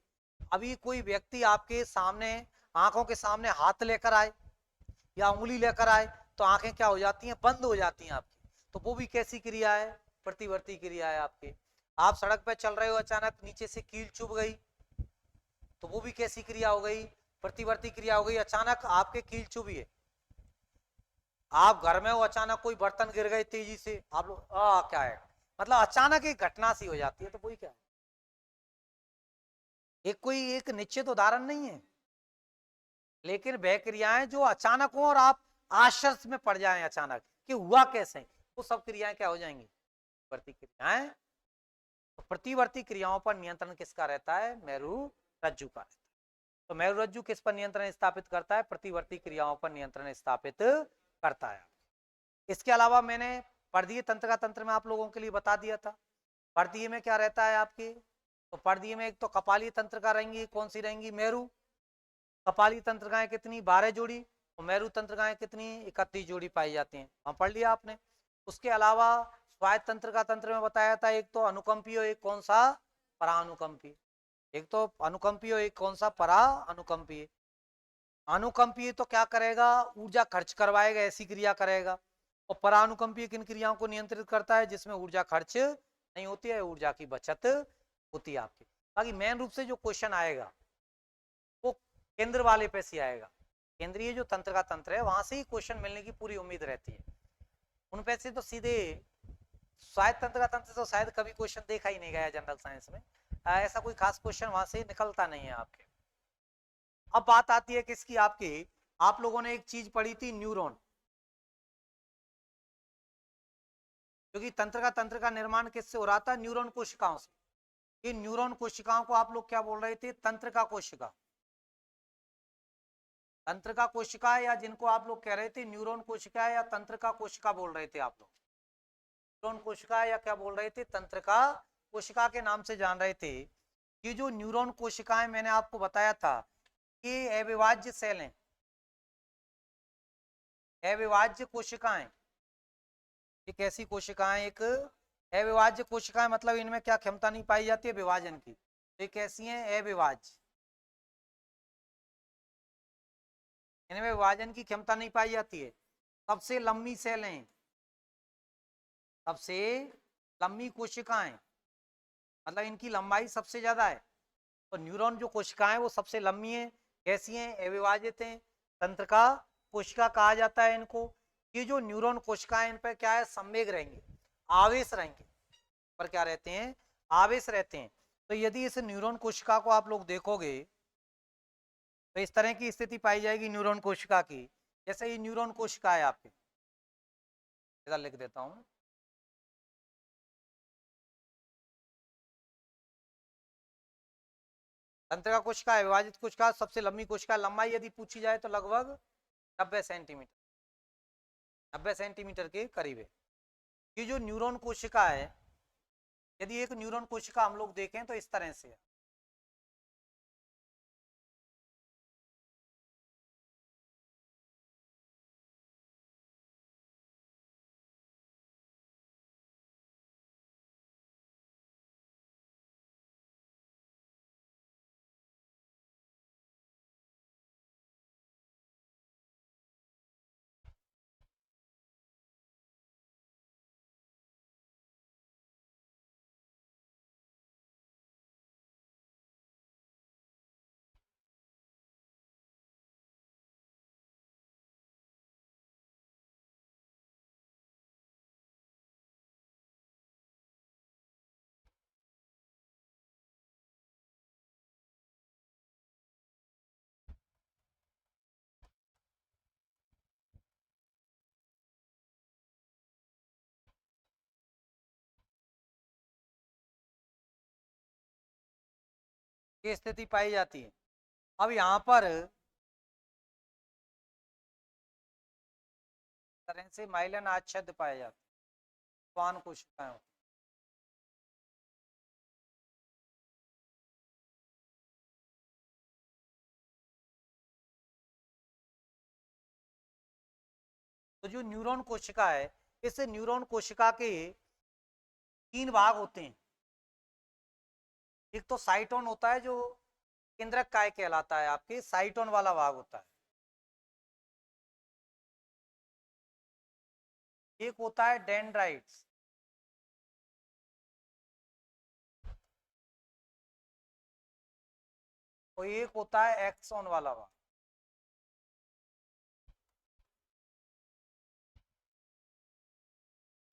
Speaker 1: अभी कोई व्यक्ति आपके सामने, आंखों के सामने हाथ लेकर आए या उंगली लेकर आए, तो आंखें क्या हो जाती हैं, बंद हो जाती हैं आपकी, तो वो भी कैसी क्रिया है, प्रतिवर्ती क्रिया है आपके। आप सड़क पे चल रहे हो, अचानक नीचे से कील चुभ गई, तो वो भी कैसी क्रिया हो गई, प्रतिवर्ती क्रिया हो गई। अचानक आपके कील चुभी है, आप घर में हो, अचानक कोई बर्तन गिर गए तेजी से, आप लोग क्या है, मतलब अचानक एक घटना सी हो जाती है, तो वही क्या है, एक कोई एक निश्चित उदाहरण नहीं है, लेकिन वह क्रियाएं जो अचानक हो और आप आश्चर्य में पड़ जाएं अचानक कि हुआ कैसे, वो सब क्रियाएं क्या हो जाएंगी, प्रतिक्रियाएं। तो प्रतिवर्ती क्रियाओं पर नियंत्रण किसका रहता है, मेरुरज्जु का। तो मेरुरज्जु किस पर नियंत्रण स्थापित करता है, प्रतिवर्ती क्रियाओं पर नियंत्रण स्थापित करता है। इसके अलावा मैंने पर्दीय तंत्र का तंत्र में आप लोगों के लिए बता दिया था। पर्दीय में क्या रहता है आपके, तो पर्दीय में एक तो कपाली तंत्रिका रहेंगी, कौन सी रहेंगी, मेरु। कपाली तंत्रिकाएं कितनी, 12 जोड़ी, और मेरु तंत्रिकाएं कितनी, 31 जोड़ी पाई जाती हैं, वहां पढ़ लिया आपने। उसके अलावा स्वायत्त तंत्रिका तंत्र में बताया था, एक तो अनुकंपी और एक कौन सा, परानुकंपी। एक तो अनुकंपी और एक कौन सा, परा अनुकंपी। अनुकंपी तो क्या करेगा, ऊर्जा खर्च करवाएगा, ऐसी क्रिया करेगा। और परानुकंपी किन क्रियाओं को नियंत्रित करता है, जिसमें ऊर्जा खर्च नहीं होती है, ऊर्जा की बचत होती है आपकी। बाकी मेन रूप से जो क्वेश्चन आएगा वो केंद्र वाले पे से आएगा, केंद्रीय जो तंत्र का तंत्र है वहां से ही क्वेश्चन मिलने की पूरी उम्मीद रहती है। उन पे से तो सीधे स्वायत्त तंत्र का तंत्र तो शायद कभी क्वेश्चन देखा ही नहीं गया जनरल साइंस में, ऐसा कोई खास क्वेश्चन वहां से निकलता नहीं है आपके। अब बात आती है किसकी, आपकी, आप लोगों ने एक चीज पढ़ी थी, न्यूरॉन, क्योंकि तंत्र का निर्माण किससे हो रहा था, न्यूरॉन कोशिकाओं से। इन न्यूरॉन कोशिकाओं को आप लोग क्या बोल रहे थे, तंत्र का कोशिका, तंत्र का कोशिका, या जिनको आप लोग कह रहे थे न्यूरॉन कोशिका या तंत्र का कोशिका बोल रहे थे आप लोग, न्यूरॉन कोशिका या क्या बोल रहे थे, तंत्र का कोशिका के नाम से जान रहे थे। ये जो न्यूरॉन कोशिकाएं मैंने आपको बताया था, ये अविभाज्य सेल हैं, अविभाज्य कोशिकाएं। एक ऐसी कोशिकाएं, एक अविभाज्य कोशिकाएं, मतलब इनमें क्या क्षमता नहीं पाई जाती है विभाजन की, तो ये कैसी हैं, अविभाज्य, इनमें विभाजन की क्षमता नहीं पाई जाती है। सबसे लंबी सेलें, सबसे लंबी कोशिकाएं, मतलब इनकी लंबाई सबसे ज्यादा है। तो न्यूरॉन जो कोशिकाएं वो सबसे लंबी है, कैसी हैं, अविभाजित हैं, तंत्र का कोशिका कहा जाता है इनको। ये जो न्यूरॉन कोशिकाएं, इन पर क्या है, संवेग रहेंगे, आवेश रहेंगे, पर क्या रहते हैं, आवेश रहते हैं। तो यदि इस न्यूरॉन कोशिका को आप लोग देखोगे, तो इस तरह की स्थिति पाई जाएगी न्यूरॉन कोशिका की। जैसे ये न्यूरॉन कोशिका है आपके, इधर लिख देता हूं, तंत्रिका कोशिका, विभाजित कोशिका, सबसे लंबी कोशिका, लंबाई यदि पूछी जाए तो लगभग 90 सेंटीमीटर, 90 सेंटीमीटर के करीब है। ये जो न्यूरॉन कोशिका है, यदि एक न्यूरॉन कोशिका हम लोग देखें तो इस तरह से है, ये स्थिति पाई जाती है। अब यहाँ पर तरह से माइलन आच्छादित पाए जाते हैं, स्वान कोशिकाएं होती हैं। तो जो न्यूरॉन कोशिका है, इस न्यूरॉन कोशिका के 3 भाग होते हैं। एक तो साइटोन होता है जो केंद्रक काय कहलाता है, आपके साइटोन वाला भाग होता है। एक होता है डेंड्राइट्स, और एक होता है एक्सोन वाला भाग।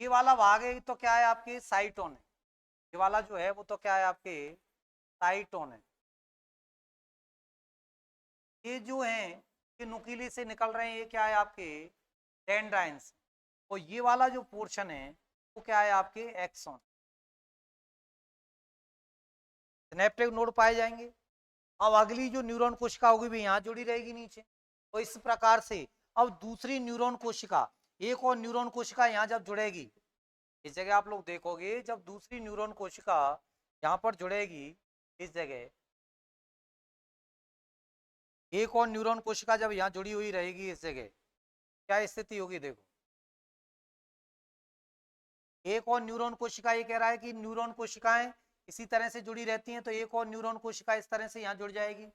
Speaker 1: ये वाला भाग है तो क्या है आपके साइटोन है, ये वाला जो है वो तो क्या है आपके साइटोन है। ये जो है ये नुकीले से निकल रहे हैं, ये क्या है आपके डेंड्राइन्स, और ये वाला जो पोर्शन है वो क्या है आपके एक्सोन। सिनेप्टिक नोड पाए जाएंगे। अब अगली जो न्यूरॉन कोशिका होगी भी यहाँ जुड़ी रहेगी नीचे। तो इस प्रकार से अब दूसरी न्यूरॉन कोशिका, एक और न्यूरॉन कोशिका यहाँ जब जुड़ेगी, इस जगह आप लोग देखोगे जब दूसरी न्यूरॉन कोशिका यहाँ पर जुड़ेगी इस जगह, एक और न्यूरॉन कोशिका जब यहाँ जुड़ी हुई रहेगी इस जगह, क्या स्थिति होगी देखो। एक और न्यूरॉन कोशिका, ये कह रहा है कि न्यूरॉन कोशिकाएं इसी तरह से जुड़ी रहती हैं, तो एक और न्यूरॉन कोशिका इस तरह से यहाँ जुड़ जाएगी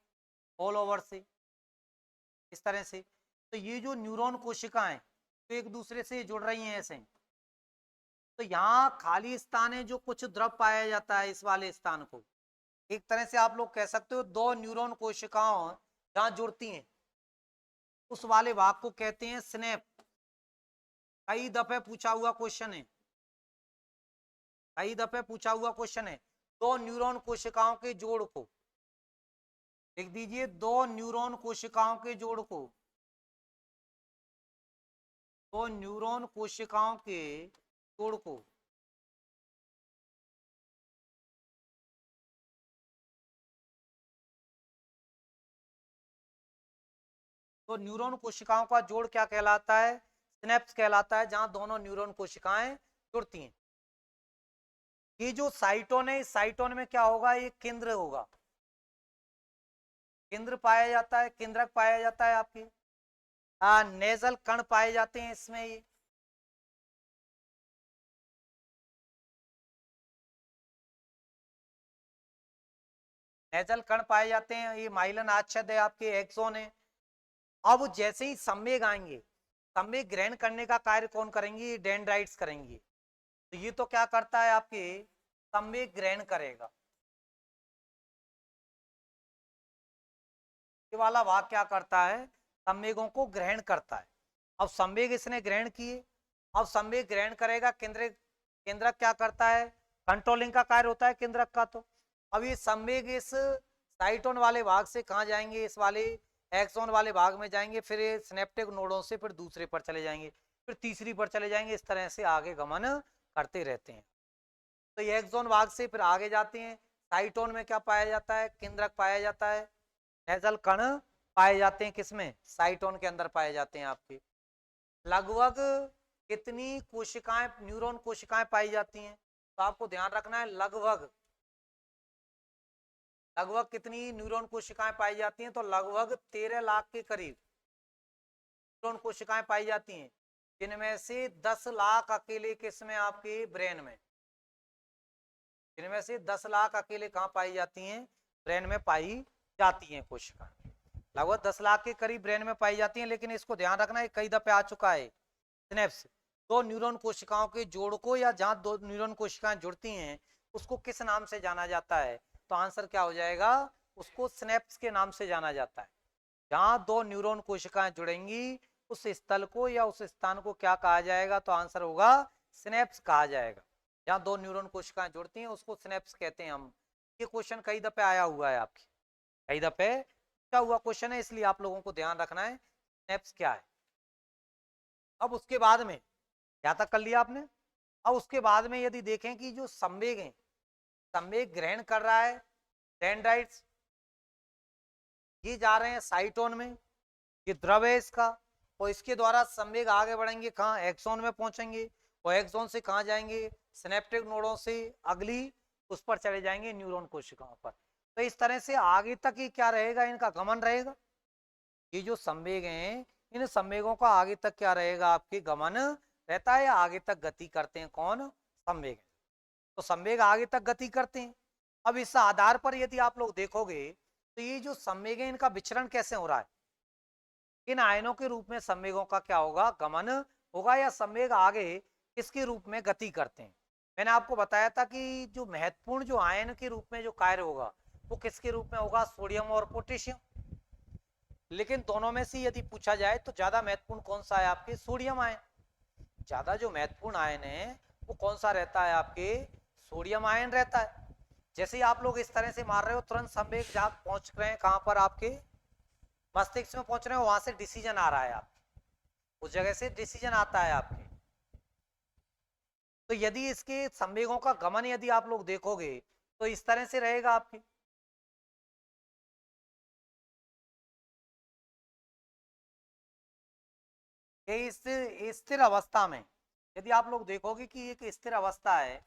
Speaker 1: ऑल ओवर से, इस तरह से। तो ये जो न्यूरॉन कोशिकाएं तो एक दूसरे से जुड़ रही हैं ऐसे। तो यहाँ खाली स्थान है जो कुछ द्रव पाया जाता है, इस वाले स्थान को एक तरह से आप लोग कह सकते हो दो न्यूरॉन कोशिकाओं जहाँ जुड़ती हैं उस वाले भाग को कहते हैं सिनेप्स। कई दफे पूछा हुआ क्वेश्चन है, कई दफे पूछा हुआ क्वेश्चन है। दो न्यूरॉन कोशिकाओं के जोड़ को लिख दीजिए, दो न्यूरॉन कोशिकाओं के जोड़ को, दो न्यूरॉन कोशिकाओं के जोड़ को तो न्यूरॉन कोशिकाओं का जोड़ क्या कहलाता है, सिनेप्स कहलाता है, जहां दोनों न्यूरॉन कोशिकाएं जुड़ती हैं। ये जो साइटोन है, इस साइटोन में क्या होगा, ये केंद्र होगा, केंद्र पाया जाता है, केंद्रक पाया जाता है आपके। नेजल कण पाए जाते हैं इसमें, ये नेजल कण पाए जाते हैं। ये माइलन आच्छद है आपके, एक्सोन है। अब जैसे ही संवेग आएंगे, संवेग ग्रहण करने का कार्य कौन करेंगे, डेंड्राइट्स करेंगे। तो ये तो क्या करता है आपके संवेग ग्रहण करेगा, ये वाला भाग क्या करता है संवेगों को ग्रहण करता है। अब संवेग इसने ग्रहण किए, अब संवेग ग्रहण करेगा, केंद्र केंद्रक क्या करता है, कंट्रोलिंग का कार्य होता है केंद्रक का। तो अब ये संवेग इस साइटोन वाले भाग से कहाँ जाएंगे, इस वाले एक्सोन वाले भाग में जाएंगे, फिर ये सिनेप्टिक नोडों से फिर दूसरे पर चले जाएंगे, फिर तीसरी पर चले जाएंगे, इस तरह से आगे गमन करते रहते हैं। तो ये एक्सोन भाग से फिर आगे जाते हैं, साइटोन में क्या पाया जाता है, केंद्रक पाया जाता है, नेजल कण पाए जाते हैं, किसमें, साइटोन के अंदर पाए जाते हैं आपके। लगभग कितनी कोशिकाएं, न्यूरॉन कोशिकाएं पाई जाती हैं, तो आपको ध्यान रखना है लगभग, लगभग कितनी न्यूरॉन कोशिकाएं पाई जाती हैं, तो लगभग 13 लाख के करीब न्यूरॉन कोशिकाएं पाई जाती हैं, जिनमें से 10 लाख अकेले किसमें, आपके ब्रेन में। इनमें से 10 लाख अकेले कहाँ पाई जाती हैं, ब्रेन में पाई जाती हैं कोशिका, लगभग 10 लाख के करीब ब्रेन में पाई जाती हैं। लेकिन इसको ध्यान रखना है, कई दफे आ चुका है, सिनेप्स दो न्यूरॉन कोशिकाओं के जोड़ को, या जहां दो न्यूरॉन कोशिकाएं जुड़ती हैं उसको किस नाम से जाना जाता है, तो आंसर क्या हो जाएगा, उसको सिनेप्स के नाम से जाना जाता है। जहां दो न्यूरॉन कोशिकाएं जुड़ेंगी उस स्थल को या उस स्थान को क्या कहा जाएगा, तो आंसर होगा सिनेप्स कहा जाएगा। जहां दो न्यूरॉन कोशिकाएं जुड़ती हैं उसको सिनेप्स कहते हैं हम। ये क्वेश्चन कई दफे आया हुआ है आपकी, कई दफे पूछा हुआ क्वेश्चन है, इसलिए आप लोगों को ध्यान रखना है सिनेप्स क्या है। अब उसके बाद में क्या तक कर लिया आपने। अब उसके बाद में यदि देखें कि जो संवेग है, संवेग ग्रहण कर रहा है डेंड्राइट्स, ये जा रहे हैं साइटोन में, ये द्रव है इसका, और इसके द्वारा संवेग आगे बढ़ेंगे कहाँ, एक्सोन में पहुंचेंगे, और एक्सोन से कहाँ जाएंगे, सिनेप्टिक नोडों से अगली उस पर चले जाएंगे न्यूरॉन कोशिकाओं पर। तो इस तरह से आगे तक ही क्या रहेगा, इनका गमन रहेगा। ये जो संवेग हैं, इन संवेगों का आगे तक क्या रहेगा, आपके गमन रहता है, आगे तक गति करते हैं कौन, संवेग। तो संवेग आगे तक गति करते हैं। अब इस आधार पर यदि आप लोग देखोगे तो ये जो संवेग है इनका विचरण कैसे हो रहा है, इन आयनों के रूप में संवेगों का क्या होगा, गमन होगा, या संवेग आगे किसके रूप में गति करते हैं। मैंने आपको बताया था कि जो महत्वपूर्ण जो आयन के रूप में जो कार्य होगा वो किसके रूप में होगा, सोडियम और पोटेशियम। लेकिन दोनों में से यदि पूछा जाए तो ज्यादा महत्वपूर्ण कौन सा है, आपके सोडियम आयन। ज्यादा जो महत्वपूर्ण आयन है वो कौन सा रहता है, आपके सोडियम आयन रहता है। जैसे ही आप लोग इस तरह से मार रहे हो तुरंत संवेग जहां पहुंच रहे हैं, कहां पर, आपके मस्तिष्क में पहुंच रहे हो, वहां से डिसीजन आ रहा है, आप उस जगह से डिसीजन आता है आपके। तो यदि इसके संवेगों का गमन यदि आप लोग देखोगे तो इस तरह से रहेगा आपके। इस स्थिर अवस्था में यदि आप लोग देखोगे कि एक स्थिर अवस्था है,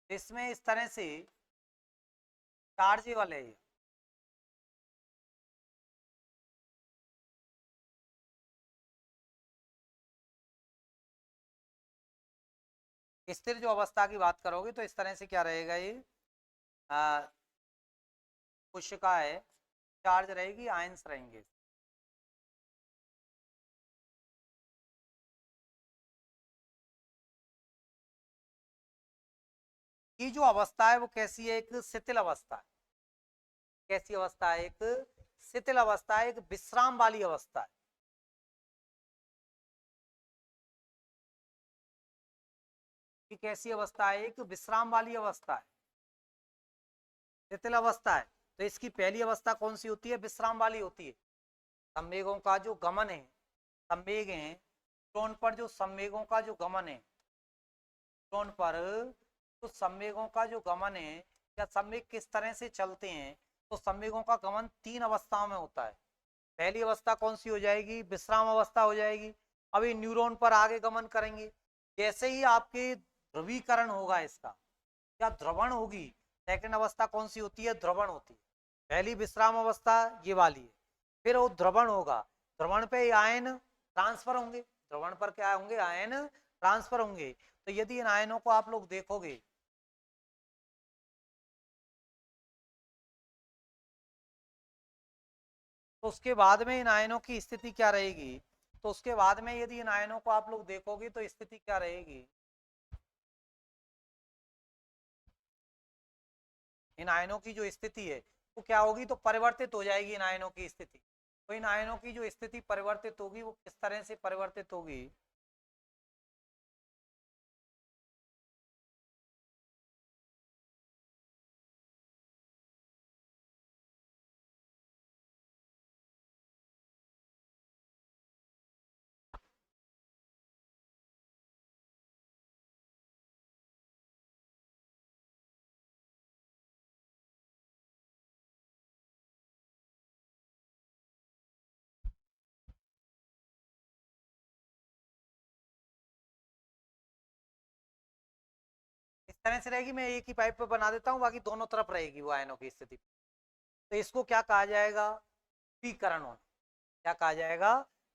Speaker 1: इसमें इस तरह से चार्जेबल है, स्थिर जो अवस्था की बात करोगे तो इस तरह से क्या रहेगा, ये कोशिका है, चार्ज रहेगी, आयंस रहेंगे। ये जो अवस्था है वो कैसी है, एक शिथिल अवस्था है। कैसी अवस्था है, एक शिथिल अवस्था है, एक विश्राम वाली अवस्था है। ये कैसी अवस्था है, एक विश्राम वाली अवस्था है, शिथिल अवस्था है। तो इसकी पहली अवस्था कौन सी होती है, विश्राम वाली होती है। संवेगों का जो गमन है, संवेग है न्यूट्रॉन पर, जो संवेगों का जो गमन है न्यूट्रॉन पर, तो संवेगों का जो गमन है, या संवेग किस तरह से चलते हैं, तो संवेगों का गमन तीन अवस्थाओं में होता है। पहली अवस्था कौन सी हो जाएगी, विश्राम अवस्था हो जाएगी। अभी न्यूरॉन पर आगे गमन करेंगे, जैसे ही आपके ध्रुवीकरण होगा इसका, या ध्रुवण होगी, सेकंड अवस्था कौन सी होती है, ध्रुवण होती है। पहली विश्राम अवस्था ये वाली है, फिर वो ध्रुवण होगा, ध्रुवण पे आयन ट्रांसफर होंगे, ध्रुवण पर क्या होंगे, आयन ट्रांसफर होंगे। तो यदि इन आयनों को आप लोग देखोगे, तो उसके बाद में इन आयनों की स्थिति क्या रहेगी, तो उसके बाद में यदि इन आयनों को आप लोग देखोगे तो स्थिति क्या रहेगी, इन आयनों की जो स्थिति है वो क्या होगी, तो परिवर्तित हो जाएगी इन आयनों की स्थिति। तो इन आयनों की जो स्थिति परिवर्तित होगी वो किस तरह से परिवर्तित होगी, इस तरह से रहेगी। मैं एक ही पाइप पे बना देता हूँ, बाकी दोनों तरफ रहेगी वो आयनों की स्थिति। तो इसको क्या कहा जाएगा, ध्रुवीकरण होना। क्या कहा जाएगा,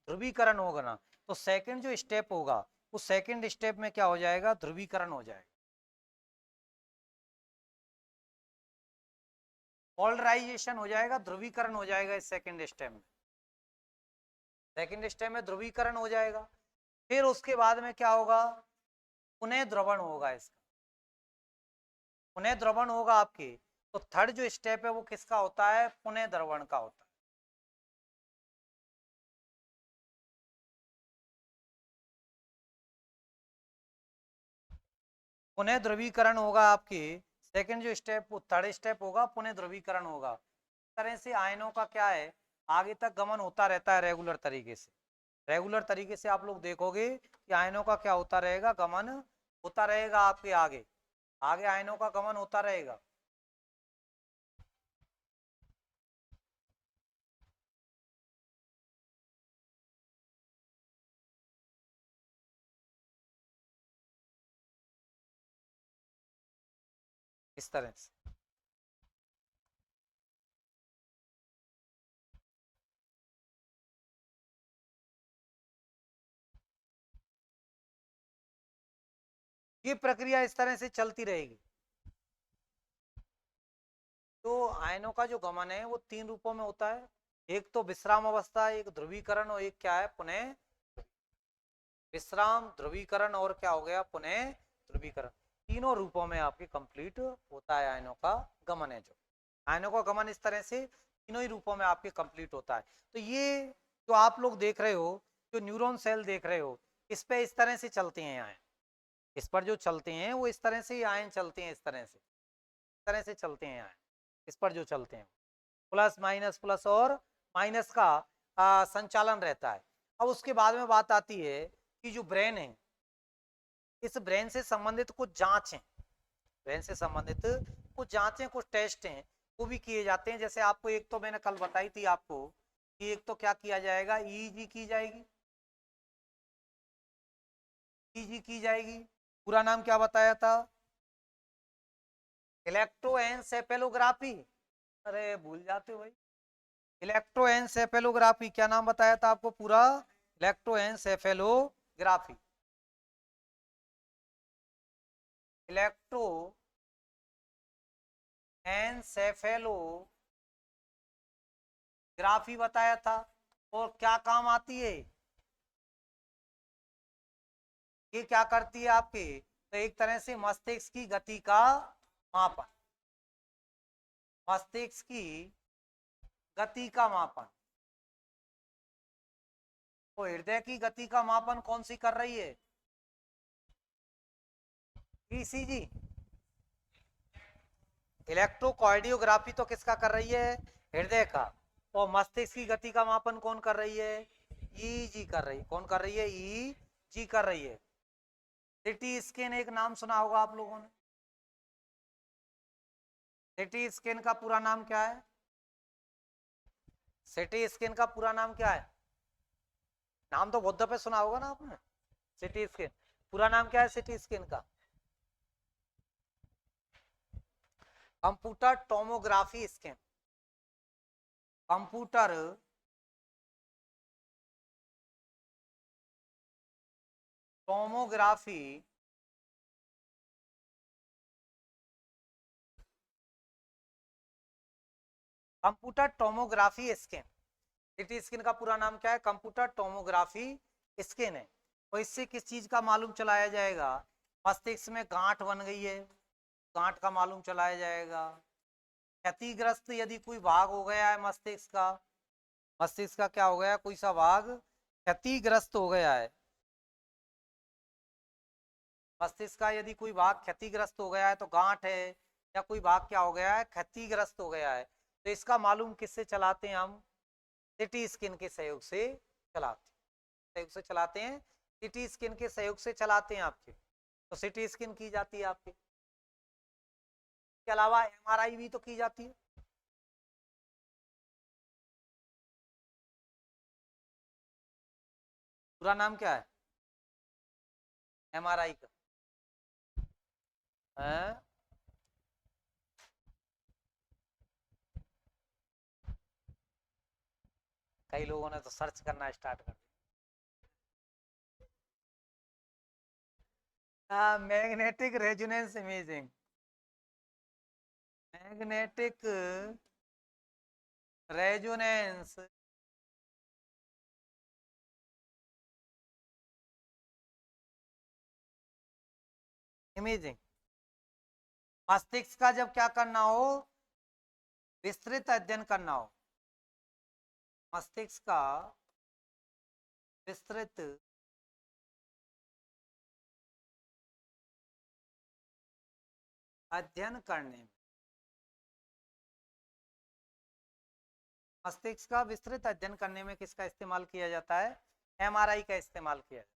Speaker 1: ध्रुवीकरण होगा ना। तो सेकंड जो स्टेप होगा, उस सेकंड स्टेप में क्या हो जाएगा, ध्रुवीकरण हो जाएगा, पोलराइजेशन हो जाएगा, ध्रुवीकरण हो जाएगा इस सेकंड स्टेप में। सेकंड स्टेप में ध्रुवीकरण हो जाएगा। फिर उसके बाद में क्या होगा, पुनः द्रवण होगा इसका, पुनः द्रवण होगा आपके। तो थर्ड जो स्टेप है वो किसका होता है, पुनः द्रवण का होता है। पुनः ध्रुवीकरण होगा आपके, सेकंड जो स्टेप, थर्ड स्टेप होगा, पुनः ध्रुवीकरण होगा। इस तरह से आयनों का क्या है, आगे तक गमन होता रहता है रेगुलर तरीके से। रेगुलर तरीके से आप लोग देखोगे कि आयनों का क्या होता रहेगा, गमन होता रहेगा आपके आगे, आगे आयनों का गमन होता रहेगा। इस तरह से। ये प्रक्रिया इस तरह से चलती रहेगी। तो आयनों का जो गमन है वो 3 रूपों में होता है, एक तो विश्राम अवस्था, एक ध्रुवीकरण, और एक क्या है, पुनः विश्राम, ध्रुवीकरण और क्या हो गया, पुनः ध्रुवीकरण। तीनों रूपों में आपके कंप्लीट होता है आयनों का गमन है। जो आयनों का गमन इस तरह से तीनों ही रूपों में आपके कंप्लीट होता है। तो ये जो आप लोग देख रहे हो, जो न्यूरॉन सेल देख रहे हो, इस पे इस तरह से चलते हैं आयन, इस पर जो चलते हैं वो इस तरह से ही आयन चलते हैं, इस तरह से चलते हैं आयन, इस पर जो चलते हैं प्लस और माइनस का संचालन रहता है। अब उसके बाद में बात आती है कि जो ब्रेन है, इस ब्रेन से संबंधित कुछ जांच है, ब्रेन से संबंधित कुछ जांचें, कुछ टेस्ट हैं, वो भी किए जाते हैं। जैसे आपको एक तो मैंने कल बताई थी आपको कि एक तो क्या किया जाएगा, ईईजी की जाएगी, ईईजी की जाएगी। पूरा नाम क्या बताया था, इलेक्ट्रोएन्सेफेलोग्राफी। अरे भूल जाते हो भाई, इलेक्ट्रोएन्सेफेलोग्राफी, क्या नाम बताया था आपको पूरा, इलेक्ट्रोएन्सेफेलोग्राफी, इलेक्ट्रो एनसेफेलोग्राफी बताया था। और क्या काम आती है, ये क्या करती है आपके, तो एक तरह से मस्तिष्क की गति का मापन, मस्तिष्क की गति का मापन। तो हृदय की गति का मापन कौन सी कर रही है, ईसीजी। इलेक्ट्रोकार्डियोग्राफी तो किसका कर रही है, हृदय का। और मस्तिष्क की गति का मापन कौन कर रही है, ईजी कर रही है। कौन कर रही है, ईजी कर रही है। सिटी स्कैन एक नाम सुना होगा आप लोगों ने, सिटी स्कैन का पूरा नाम क्या है, सिटी स्कैन का पूरा नाम क्या है, नाम तो बहुत दफे सुना होगा ना आपने, सिटी स्कैन पूरा नाम क्या है, सिटी स्कैन का, computer tomography scan, computer tomography computer tomography scan. CT scan का पूरा नाम क्या है, कंप्यूटर टोमोग्राफी स्कैन है। और इससे किस चीज का मालूम चलाया जाएगा, मस्तिष्क में गांठ बन गई है, गांठ का मालूम चलाया जाएगा। क्षतिग्रस्त यदि कोई भाग हो गया है मस्तिष्क का, मस्तिष्क का क्या हो गया, कोई सा भाग क्षतिग्रस्त हो गया है, मस्तिष्क का यदि कोई भाग क्षतिग्रस्त हो गया है, तो गांठ है या कोई भाग क्या हो गया है, क्षतिग्रस्त हो गया है, तो इसका मालूम किससे चलाते हैं हम, सिटी स्कैन के सहयोग से चलाते हैं, सहयोग से चलाते हैं, सिटी स्कैन के सहयोग से चलाते हैं आपके। तो सिटी स्कैन की जाती है आपके, के अलावा एमआरआई भी तो की जाती है। पूरा नाम क्या है एमआरआई का, है? कई लोगों ने तो सर्च करना स्टार्ट कर दिया, magnetic resonance imaging, magnetic resonance imaging. मस्तिष्क का जब क्या करना हो, विस्तृत अध्ययन करना हो, मस्तिष्क का विस्तृत अध्ययन करने में, मस्तिष्क का विस्तृत अध्ययन करने में किसका इस्तेमाल किया जाता है, एमआरआई का इस्तेमाल किया जाता है।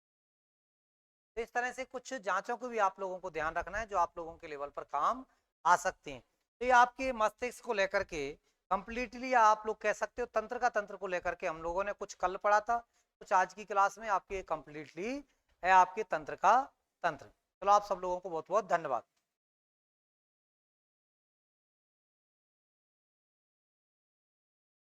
Speaker 1: तो इस तरह से कुछ जांचों को भी आप लोगों को ध्यान रखना है, जो आप लोगों के लेवल पर काम आ सकते हैं। तो ये आपके मस्तिष्क को लेकर के कंप्लीटली आप लोग कह सकते हो तंत्र का, तंत्र को लेकर के हम लोगों ने कुछ कल पढ़ा था, कुछ आज की क्लास में आपके कंप्लीटली है आपके तंत्र का तंत्र। चलो आप सब लोगों को बहुत बहुत धन्यवाद।